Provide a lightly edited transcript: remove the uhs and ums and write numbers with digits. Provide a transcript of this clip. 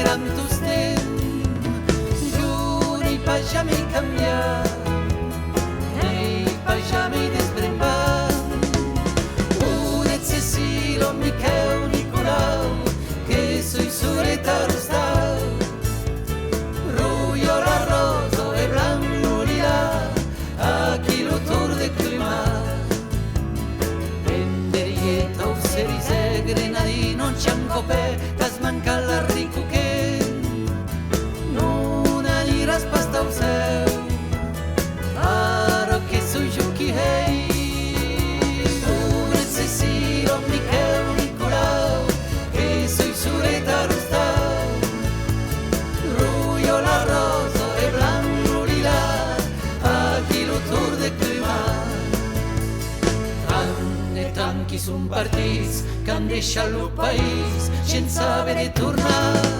tantos temps, juri pa jamais canviar, nei pa jamais desbrembar. Unet Cecilo, Miquel, Nicolau, que soy sureta rostal, rullo la rosa e blanco lila, aquí lo tour de clima. Venderieta, Cerise, Grenadino, Ciancopè, Tasmanca, la Ricuquè, non aniràs pas del cel, ara que soy jo qui hei. Unet Cecilo, Miquel, Nicolau, que soy sureta rostal, rullo la rosa e blanco lila, aquí lo tour de clima. Tant qui són partits que han deixat el país sense haver de tornar.